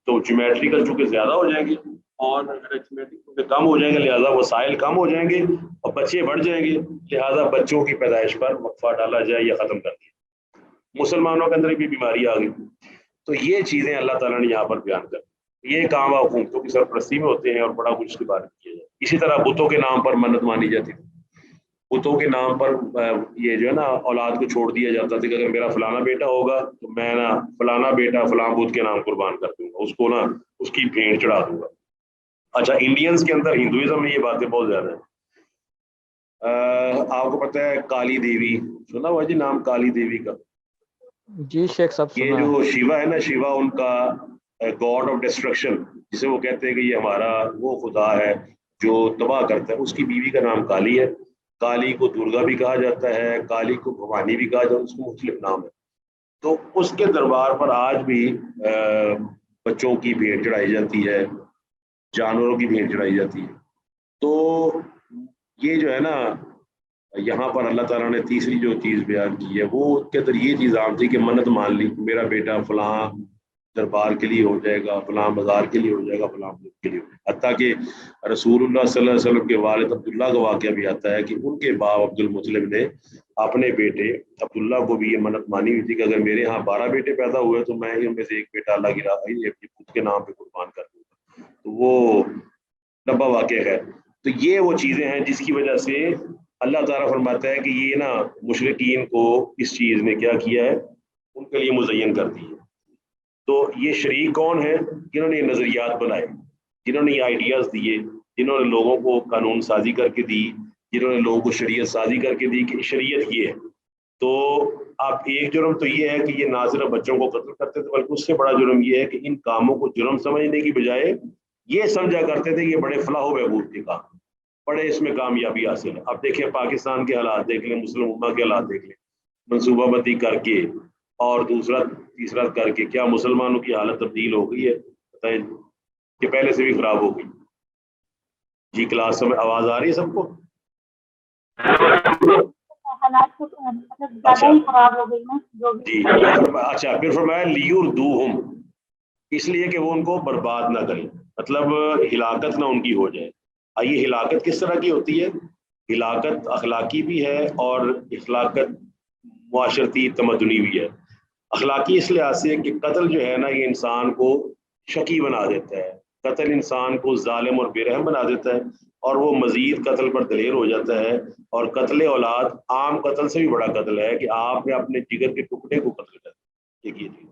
تو جیومیٹریکل چونکہ زیادہ ہو جائیں گے اور ارتھمیٹک کم ہو جائیں گے, لہٰذا وسائل کم ہو جائیں گے اور بچے بڑھ جائیں گے, لہٰذا بچوں کی پیدائش پر وقفہ ڈالا جائے یا ختم کر دیا. مسلمانوں کے اندر بھی بیماری آ گئی. تو یہ چیزیں اللہ تعالیٰ نے یہاں پر بیان کر, یہ کام حکومتوں کی سرپرستی میں ہوتے ہیں اور بڑا کچھ اس کے بارے میں کیا جاتا ہے. اسی طرح بتوں کے نام پر منت مانی جاتی تھی, بتوں کے نام پر یہ جو ہے نا اولاد کو چھوڑ دیا جاتا تھا کہ اگر میرا فلانا بیٹا ہوگا تو میں نا فلانا بیٹا فلاں بت کے نام قربان کر دوں گا, اس کو نا اس کی بھیڑ چڑھا دوں گا. اچھا انڈینس کے اندر ہندوازم میں یہ باتیں بہت زیادہ ہیں. آپ کو پتہ ہے کالی دیوی, سنا ہوا جی نام کالی دیوی کا؟ جی شیخ صاحب یہ سنا ہے. جو شیوا ہے نا, شیوا ان کا گاڈ آف ڈسٹرکشن, جسے وہ کہتے ہیں کہ یہ ہمارا وہ خدا ہے جو تباہ کرتا ہے. اس کی بیوی کا نام کالی ہے. کالی کو درگا بھی کہا جاتا ہے, کالی کو بھوانی بھی کہا جاتا ہے, اس کو مختلف نام ہے. تو اس کے دربار پر آج بھی بچوں کی بھیٹ چڑھائی جاتی ہے، جانوروں کی بھیٹ چڑھائی جاتی ہے. تو یہ جو ہے نا یہاں پر اللہ تعالیٰ نے تیسری جو چیز بیان کی ہے وہ کے اندر یہ چیز عام تھی کہ منت مان لی میرا بیٹا فلاں دربار کے لیے ہو جائے گا، فلاں مزار کے لیے ہو جائے گا، فلاں ملک کے لیے ہو جائے گا. حتیٰ کہ رسول اللہ صلی اللہ علیہ وسلم کے والد عبداللہ کا واقعہ بھی آتا ہے کہ ان کے باپ عبد المطلب نے اپنے بیٹے عبداللہ کو بھی یہ منت مانی ہوئی تھی کہ اگر میرے ہاں 12 بیٹے پیدا ہوئے تو میں ان میں سے ایک بیٹا اللہ کی راہ اپنے خود کے نام پہ قربان کر دوں گا. تو وہ لمبا واقعہ ہے. تو یہ وہ چیزیں ہیں جس کی وجہ سے اللہ تعالیٰ فرماتا ہے کہ یہ نا مشرکین کو اس چیز نے کیا کیا ہے، ان کے لیے مزین کر دی ہے. تو یہ شریک کون ہے؟ جنہوں نے یہ نظریات بنائے، جنہوں نے یہ آئیڈیاز دیے، جنہوں نے لوگوں کو قانون سازی کر کے دی، جنہوں نے لوگوں کو شریعت سازی کر کے دی کہ شریعت یہ ہے. تو اب ایک جرم تو یہ ہے کہ یہ نہ صرف بچوں کو قتل کرتے تھے بلکہ اس سے بڑا جرم یہ ہے کہ ان کاموں کو جرم سمجھنے کی بجائے یہ سمجھا کرتے تھے کہ یہ بڑے فلاح و بہبود کے کام، بڑے اس میں کامیابی حاصل ہے. اب دیکھیں پاکستان کے حالات دیکھ لیں، مسلم امہ کے حالات دیکھ لیں، منصوبہ بندی کر کے اور دوسرا تیسرا کر کے کیا مسلمانوں کی حالت تبدیل ہو گئی ہے؟ بتائیں کہ پہلے سے بھی خراب ہو گئی. جی کلاس میں آواز آ رہی ہے سب کو؟ جی اچھا. پھر فرمایا لیردوہم، اس لیے کہ وہ ان کو برباد نہ کریں، مطلب ہلاکت نہ ان کی ہو جائے. یہ ہلاکت کس طرح کی ہوتی ہے؟ ہلاکت اخلاقی بھی ہے اور ہلاکت معاشرتی تمدنی بھی ہے. اخلاقی اس لحاظ سے کہ قتل جو ہے نا یہ انسان کو شقی بنا دیتا ہے، قتل انسان کو ظالم اور بے رحم بنا دیتا ہے اور وہ مزید قتل پر دلیر ہو جاتا ہے. اور قتل اولاد عام قتل سے بھی بڑا قتل ہے کہ آپ نے اپنے جگر کے ٹکڑے کو قتل کر دیا. ایک یہ چیز.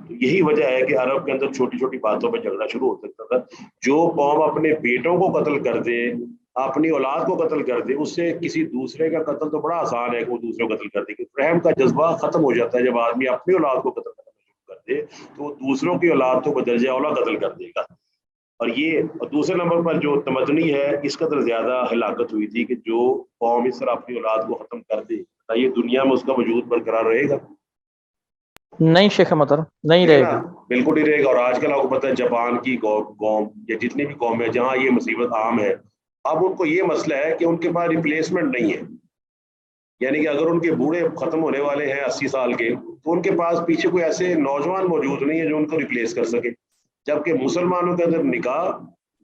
تو یہی وجہ ہے کہ عرب کے اندر چھوٹی چھوٹی باتوں پہ جھگڑا شروع ہو سکتا تھا. جو قوم اپنے بیٹوں کو قتل کر دے، اپنی اولاد کو قتل کر دے، اس سے کسی دوسرے کا قتل تو بڑا آسان ہے کہ وہ دوسرے کو قتل کر دے. کہ رحم کا جذبہ ختم ہو جاتا ہے جب آدمی اپنی اولاد کو قتل کرنا شروع کر دے تو وہ دوسروں کی اولاد کو بدرجہ اولا قتل کر دے گا. اور یہ دوسرے نمبر پر جو تمدنی ہے اس قدر زیادہ ہلاکت ہوئی تھی کہ جو قوم اس طرح اپنی اولاد کو ختم کر دے یہ دنیا میں اس کا وجود برقرار رہے گا؟ نہیں شیخ محترم، نہیں رہے گا، بالکل نہیں رہے گا. اور آج کل آپ کو پتہ ہے جاپان کی قوم یا جتنی بھی قوم ہے جہاں یہ مصیبت عام ہے، اب ان کو یہ مسئلہ ہے کہ ان کے پاس ریپلیسمنٹ نہیں ہے. یعنی کہ اگر ان کے بوڑھے ختم ہونے والے ہیں 80 سال کے تو ان کے پاس پیچھے کوئی ایسے نوجوان موجود نہیں ہے جو ان کو ریپلیس کر سکے. جبکہ مسلمانوں کے اندر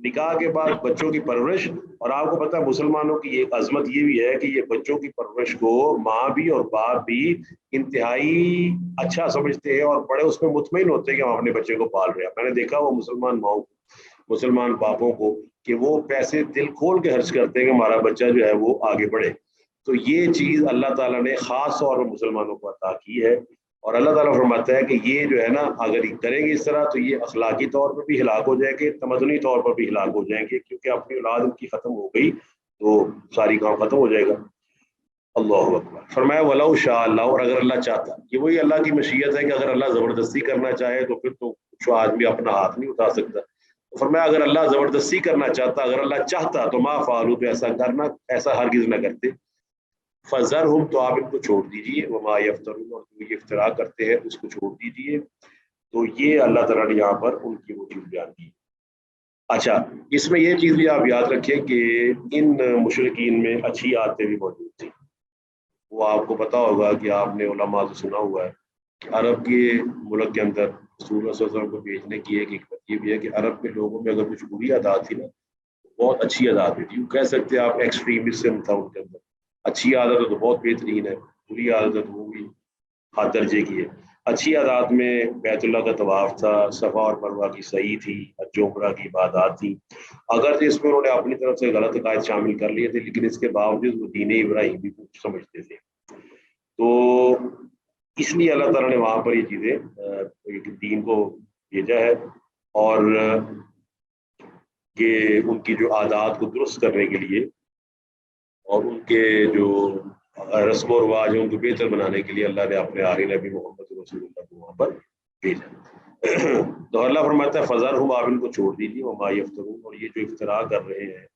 نکاح کے بعد بچوں کی پرورش، اور آپ کو پتہ ہے مسلمانوں کی ایک عظمت یہ بھی ہے کہ یہ بچوں کی پرورش کو ماں بھی اور باپ بھی انتہائی اچھا سمجھتے ہیں اور بڑے اس میں مطمئن ہوتے ہیں کہ ہم اپنے بچے کو پال رہے ہیں. میں نے دیکھا وہ مسلمان ماؤں کو، مسلمان باپوں کو کہ وہ پیسے دل کھول کے خرچ کرتے ہیں کہ ہمارا بچہ جو ہے وہ آگے بڑھے. تو یہ چیز اللہ تعالیٰ نے خاص طور پر مسلمانوں کو عطا کی ہے. اور اللہ تعالیٰ فرماتا ہے کہ یہ جو ہے نا اگر یہ کریں گے اس طرح تو یہ اخلاقی طور پر بھی ہلاک ہو جائیں گے، تمدنی طور پر بھی ہلاک ہو جائیں گے، کیونکہ اپنی اولاد ان کی ختم ہو گئی تو ساری کام ختم ہو جائے گا. اللہ اکبر. فرمایا ولو شاء اللہ، اور اگر اللہ چاہتا، یہ وہی اللہ کی مشیت ہے کہ اگر اللہ زبردستی کرنا چاہے تو پھر تو کچھ آدمی اپنا ہاتھ نہیں اٹھا سکتا. فرمایا اگر اللہ زبردستی کرنا چاہتا، اگر اللہ چاہتا تو ما فعلوا، تو ایسا ہرگز نہ کرتے. فذرہم، تو آپ ان کو چھوڑ دیجیے، وما یفترون، اور جو یہ افتراء کرتے ہیں اس کو چھوڑ دیجیے. تو یہ اللہ تعالیٰ نے یہاں پر ان کی وہ چیز بیان کی. اچھا اس میں یہ چیز بھی آپ یاد رکھیں کہ ان مشرکین میں اچھی عادتیں بھی موجود تھیں. وہ آپ کو پتا ہوگا کہ آپ نے علماء سے سنا ہوا ہے کہ عرب کے ملک کے اندر رسول اللہ صلی اللہ علیہ وسلم کو بھیجنے کی ایک حکمت یہ بھی ہے کہ عرب کے لوگوں میں اگر کچھ بری عادات تھی نا، بہت اچھی عادات بھی تھی. کہہ سکتے ہیں آپ ایکسٹریمزم تھا ان کے اندر. اچھی عادت تو بہت بہترین ہے، بری عادت وہ بھی ہاتھ درجے کی ہے. اچھی عادات میں بیت اللہ کا طواف تھا، صفا اور مروہ کی سعی تھی، حج و عمرہ کی عبادات تھی. اگر اس میں انہوں نے اپنی طرف سے غلط عقائد شامل کر لیے تھے لیکن اس کے باوجود وہ دین ابراہیم بھی سمجھتے تھے. تو اس لیے اللہ تعالیٰ نے وہاں پر یہ چیزیں دین کو بھیجا ہے اور کہ ان کی جو عادات کو درست کرنے کے لیے اور ان کے جو رسم و رواج ہیں ان کو بہتر بنانے کے لیے اللہ نے اپنے آخری نبی محمد رسول اللہ کو وہاں پر بھیجا. تو اللہ فرماتا ہے فذرہم، آپ ان کو چھوڑ دیجیے، وما یفترون، اور یہ جو افتراء کر رہے ہیں،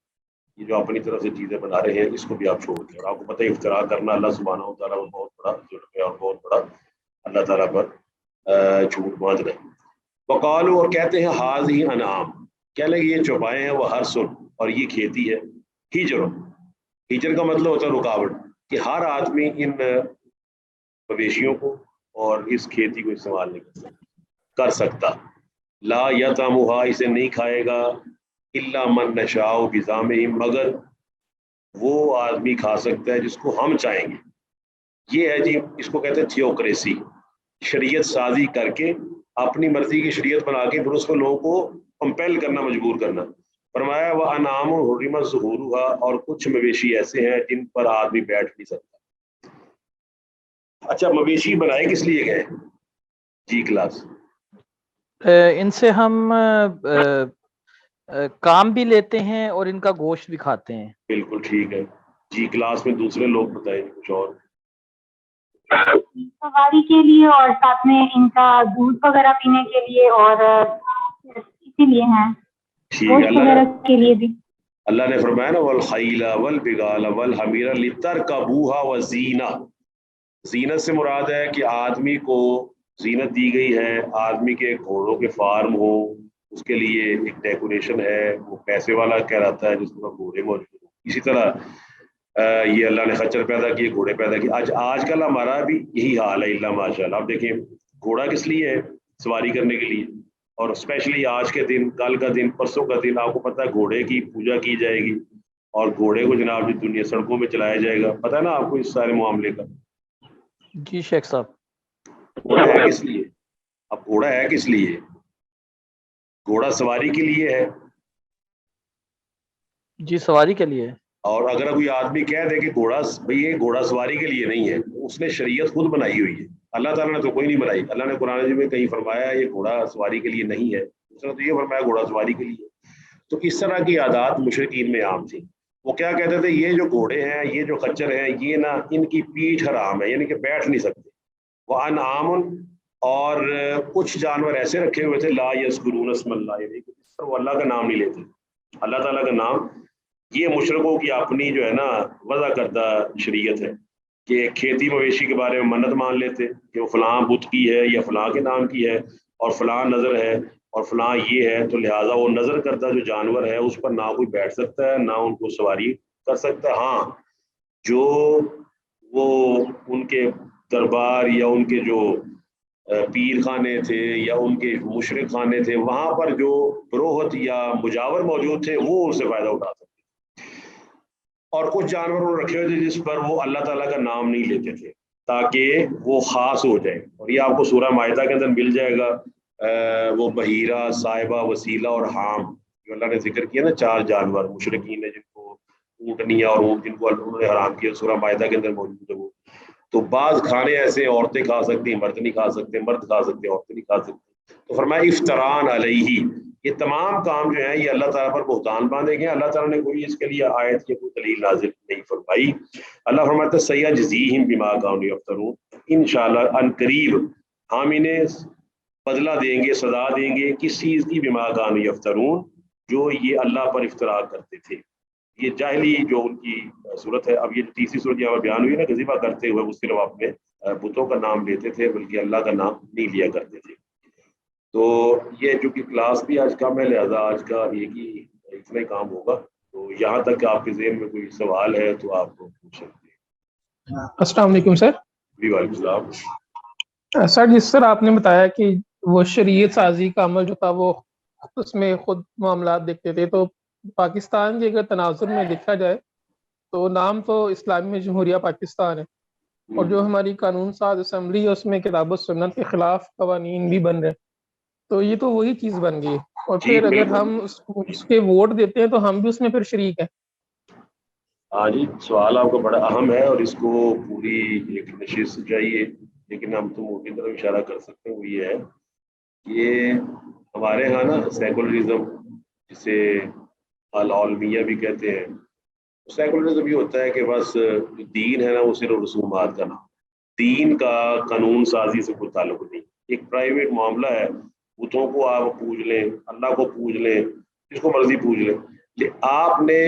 یہ جو اپنی طرف سے چیزیں بنا رہے ہیں، اس کو بھی آپ چھوڑ دیں. اور آپ کو پتہ ہے افتراء کرنا اللہ سبحانہ و تعالیٰ کو بہت بڑا ظلم ہے اور بہت بڑا اللہ تعالیٰ پر جھوٹ باندھنا ہے. وقالو اور کہتے ہیں حاذی انعام، کیا لگے یہ چوپائے ہیں، وہ حرث اور یہ کھیتی ہے، ہجر، ہجر کا مطلب ہوتا ہے رکاوٹ، کہ ہر آدمی ان مویشیوں کو اور اس کھیتی کو استعمال نہیں کر سکتا، لا یطعمھا اسے نہیں کھائے گا، الا من نشاء بزعمہم مگر وہ آدمی کھا سکتا ہے جس کو ہم چاہیں گے۔ یہ ہے جی، اس کو کہتے ہیں تھیوکریسی، شریعت سازی کر کے اپنی مرضی کی شریعت بنا کے پھر اس کو لوگوں کو کمپیل کرنا، مجبور کرنا۔ فرمایا وہ انعام حرمت ظہورھا، اور کچھ مویشی ایسے ہیں جن پر آدمی بیٹھ نہیں سکتا۔ اچھا، مویشی بنائے کس لیے گئے جی کلاس؟ ان سے ہم کام بھی لیتے ہیں اور ان کا گوشت بھی کھاتے ہیں۔ بالکل ٹھیک ہے جی کلاس میں دوسرے لوگ بتائیں کچھ اور۔ سواری کے لیے اور ساتھ میں ان کا دودھ وغیرہ پینے کے لیے، اور اسی لیے ہیں ٹھیک ہے، گوشت وغیرہ کے لیے بھی۔ اللہ نے فرمایا نا والخیل والبغال والحمیر لترکبوھا وزینہ، زینت سے مراد ہے کہ آدمی کو زینت دی گئی ہے، آدمی کے گھوڑوں کے فارم ہو، اس کے لیے ایک ڈیکوریشن ہے، وہ پیسے والا کہلاتا ہے جس کے پاس گھوڑے موجود ہوں۔ اسی طرح یہ اللہ نے خچر پیدا کیے، گھوڑے پیدا کیے۔ آج کل ہمارا بھی یہی حال ہے، اللہ ماشاء اللہ۔ آپ دیکھیں گھوڑا کس لیے ہے؟ سواری کرنے کے لیے، اور اسپیشلی آج کے دن، کل کا دن، پرسوں کا دن، آپ کو پتہ ہے گھوڑے کی پوجا کی جائے گی اور گھوڑے کو جناب جی دنیا سڑکوں میں چلایا جائے گا۔ پتہ ہے نا آپ کو اس سارے معاملے کا؟ جی شیخ صاحب۔ گھوڑا ہے کس لیے؟ اب گھوڑا ہے کس لیے؟ گھوڑا سواری کے لیے ہے، جی سواری کے لیے۔ اور اگر کوئی آدمی کہہ دے کہ گھوڑا بھئی یہ گھوڑا سواری کے لیے نہیں ہے، اس نے شریعت خود بنائی ہوئی ہے، اللہ تعالیٰ نے تو کوئی نہیں بنائی۔ اللہ نے قرآن میں کہیں فرمایا یہ گھوڑا سواری کے لیے نہیں ہے، اس نے تو یہ فرمایا گھوڑا سواری کے لیے۔ تو اس طرح کی عادات مشرکین میں عام تھی۔ وہ کیا کہتے تھے، یہ جو گھوڑے ہیں، یہ جو خچر ہیں، یہ نا ان کی پیٹھ حرام ہے، یعنی کہ بیٹھ نہیں سکتے۔ وہ انعام، اور کچھ جانور ایسے رکھے ہوئے تھے لا یذکرون اسم اللہ، یعنی کہ جس پر وہ اللہ کا نام نہیں لیتے، اللہ تعالیٰ کا نام۔ یہ مشرکوں کی اپنی جو ہے نا وضع کردہ شریعت ہے کہ کھیتی مویشی کے بارے میں منت مان لیتے کہ وہ فلاں بت کی ہے یا فلاں کے نام کی ہے اور فلاں نظر ہے اور فلاں یہ ہے، تو لہٰذا وہ نظر کردہ جو جانور ہے اس پر نہ کوئی بیٹھ سکتا ہے، نہ ان کو سواری کر سکتا ہے۔ ہاں، جو وہ ان کے دربار یا ان کے جو پیر خانے تھے یا ان کے مشرک خانے تھے، وہاں پر جو بروہت یا مجاور موجود تھے وہ ان سے فائدہ اٹھا سکتے، اور کچھ جانور انہوں رکھے ہوئے تھے جس پر وہ اللہ تعالیٰ کا نام نہیں لیتے تھے تاکہ وہ خاص ہو جائے۔ اور یہ آپ کو سورہ مائدہ کے اندر مل جائے گا، وہ بحیرہ، صائبہ، وسیلہ اور حام، جو اللہ نے ذکر کیا نا، 4 جانور مشرکین نے جن کو اونٹنیاں اور اونٹ جن کو انہوں نے حرام کیا، سورہ مائدہ کے اندر موجود ہے وہ۔ تو بعض کھانے ایسے عورتیں کھا سکتی ہیں، مرد نہیں کھا سکتے، مرد کھا سکتے عورتیں نہیں کھا سکتی۔ تو فرمایا افتران علیہ، یہ تمام کام جو ہیں یہ اللہ تعالیٰ پر بہتان باندھے گئے۔ اللہ تعالیٰ نے کوئی اس کے لیے آیت کی کوئی دلیل نازل نہیں فرمائی۔ اللہ فرماتا ہے سیجزیہم بما کانوا یفترون، انشاءاللہ ان قریب ہم انہیں بدلہ دیں گے، سزا دیں گے کس چیز کی؟ بما کانوا یفترون، جو یہ اللہ پر افتراء کرتے تھے۔ یہ جاہلی جو ان کی صورت ہے۔ اب یہ تیسری صورت یہاں بیان ہوئی نا، کہ ذبح کرتے ہوئے وہ صرف اپنے بتوں کا نام لیتے تھے، بلکہ اللہ کا نام نہیں لیا کرتے تھے۔ تو یہ چونکہ کلاس بھی آج کم ہے، لہذا آج کا ایک ہی اتنا ہی کام ہوگا۔ تو یہاں تک کہ آپ کے ذہن میں کوئی سوال ہے تو آپ پوچھ سکتے ہیں۔ السلام علیکم سر۔ جی وعلیکم السلام۔ سر جس طرح آپ نے بتایا کہ وہ شریعت سازی کا عمل جو تھا وہ اس میں خود معاملات دیکھتے تھے، تو پاکستان کے اگر تناظر میں دیکھا جائے تو نام تو اسلامی جمہوریہ پاکستان ہے، اور جو ہماری قانون ساز اسمبلی ہے اس میں کتاب و سنت کے خلاف قوانین بھی بن رہے، تو یہ تو وہی چیز بن گئی، اور پھر اگر ہم اس کے ووٹ دیتے ہیں تو ہم بھی اس میں پھر شریک ہیں۔ ہاں جی، سوال آپ کا بڑا اہم ہے اور اس کو پوری ایک نشست چاہیے، لیکن ہم تو موٹی طرف اشارہ کر سکتے ہیں۔ وہ یہ ہے کہ ہمارے ہاں نا سیکولرزم، جسے العلمیہ بھی کہتے ہیں، سیکولرزم یہ ہوتا ہے کہ بس جو دین ہے نا وہ صرف رسومات کا نام، دین کا قانون سازی سے کوئی تعلق نہیں، ایک پرائیویٹ معاملہ ہے۔ بتوں کو آپ پوج لیں، اللہ کو پوج لیں، جس کو مرضی پوج لیں، آپ نے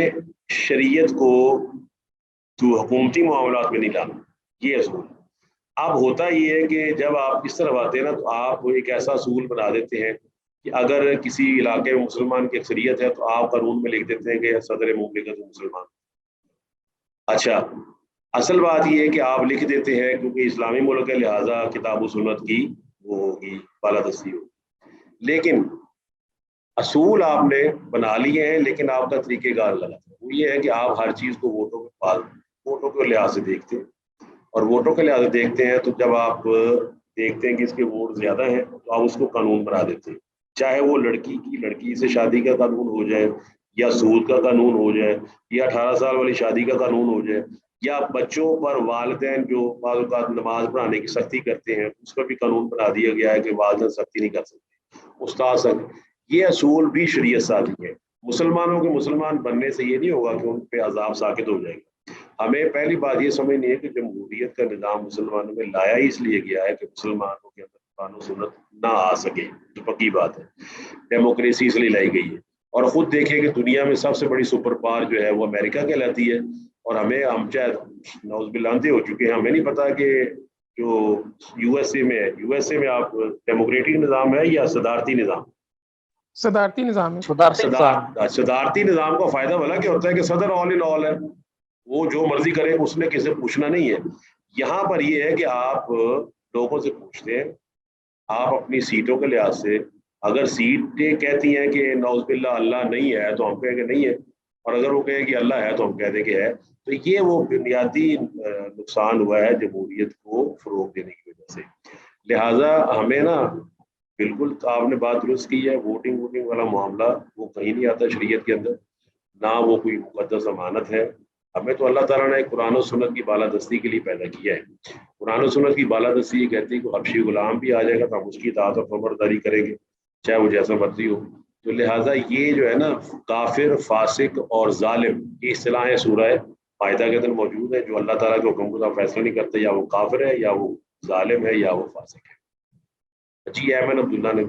شریعت کو تو حکومتی معاملات میں نہیں لانا، یہ اصول۔ اب ہوتا یہ ہے کہ جب آپ اس طرف آتے ہیں نا تو آپ ایک ایسا اصول بنا دیتے ہیں کہ اگر کسی علاقے میں مسلمان کی اکثریت ہے تو آپ قانون میں لکھ دیتے ہیں کہ صدر مملکت مسلمان. اچھا اصل بات یہ ہے کہ آپ لکھ دیتے ہیں کیونکہ اسلامی ملک ہے لہٰذا کتاب و سنت کی وہ ہوگی بالادستی ہوگی, لیکن اصول آپ نے بنا لیے ہیں لیکن آپ کا طریقہ کار غلط ہے. وہ یہ ہے کہ آپ ہر چیز کو ووٹوں کے لحاظ سے دیکھتے ہیں, اور ووٹوں کے لحاظ سے دیکھتے ہیں تو جب آپ دیکھتے ہیں کہ اس کے ووٹ زیادہ ہیں تو آپ اس کو قانون بنا دیتے ہیں, چاہے وہ لڑکی سے شادی کا قانون ہو جائے, یا سود کا قانون ہو جائے, یا 18 سال والی شادی کا قانون ہو جائے, یا بچوں پر والدین جو بعض اوقات نماز پڑھانے کی سختی کرتے ہیں اس کا بھی قانون بنا دیا گیا ہے کہ والدین سختی نہیں کر سکتے, استاد سخت. یہ اصول بھی شریعت سازی ہے. مسلمانوں کے مسلمان بننے سے یہ نہیں ہوگا کہ ان پہ عذاب ساکت ہو جائے گا. ہمیں پہلی بات یہ سمجھنی ہے کہ جمہوریت کا نظام مسلمانوں میں لایا ہی اس لیے گیا ہے کہ مسلمانوں کے اندر قانون سنت نہ آ سکے, جو پکی بات ہے. ڈیموکریسی اس لیے لائی گئی ہے. اور خود دیکھیں کہ دنیا میں سب سے بڑی سپر پاور جو ہے وہ امریکہ کہلاتی ہے, اور ہم چاہے نوز بلندے ہو چکے ہیں, ہمیں نہیں پتا کہ جو یو ایس اے میں آپ ڈیموکریٹک نظام ہے یا صدارتی نظام. صدارتی نظام ہے. صدارتی نظام کا فائدہ بھلا کیا ہوتا ہے کہ صدر آل ان آل ہے, وہ جو مرضی کرے اس نے کسی سے پوچھنا نہیں ہے. یہاں پر یہ ہے کہ آپ لوگوں سے پوچھتے ہیں, آپ اپنی سیٹوں کے لحاظ سے, اگر سیٹیں کہتی ہیں کہ نعوذ باللہ اللہ نہیں ہے تو ہم کہیں کہ نہیں ہے, اور اگر وہ کہیں کہ اللہ ہے تو ہم کہہ دیں کہ ہے. تو یہ وہ بنیادی نقصان ہوا ہے جمہوریت کو فروغ دینے کی وجہ سے. لہٰذا ہمیں نا بالکل آپ نے بات درست کی ہے, ووٹنگ والا معاملہ وہ کہیں نہیں آتا شریعت کے اندر, نہ وہ کوئی مقدس امانت ہے. ہمیں تو اللہ تعالیٰ نے قرآن و سنت کی بالادستی کے لیے پیدا کیا ہے. قرآن و سنت کی بالادستی یہ کہتی ہے کہ حبشی غلام بھی آ جائے گا تو ہم اس کی اطاعت اور فرمانبرداری کریں گے چاہے وہ جیسا مرضی ہو. تو لہٰذا یہ جو ہے نا کافر, فاسق اور ظالم, یہ اصطلاحیں سورہ مائدہ کے اندر موجود ہے. جو اللہ تعالیٰ کے حکم کو فیصلہ نہیں کرتے, یا وہ کافر ہے, یا وہ ظالم ہے, یا وہ فاسق ہے. جی ایمن عبداللہ نے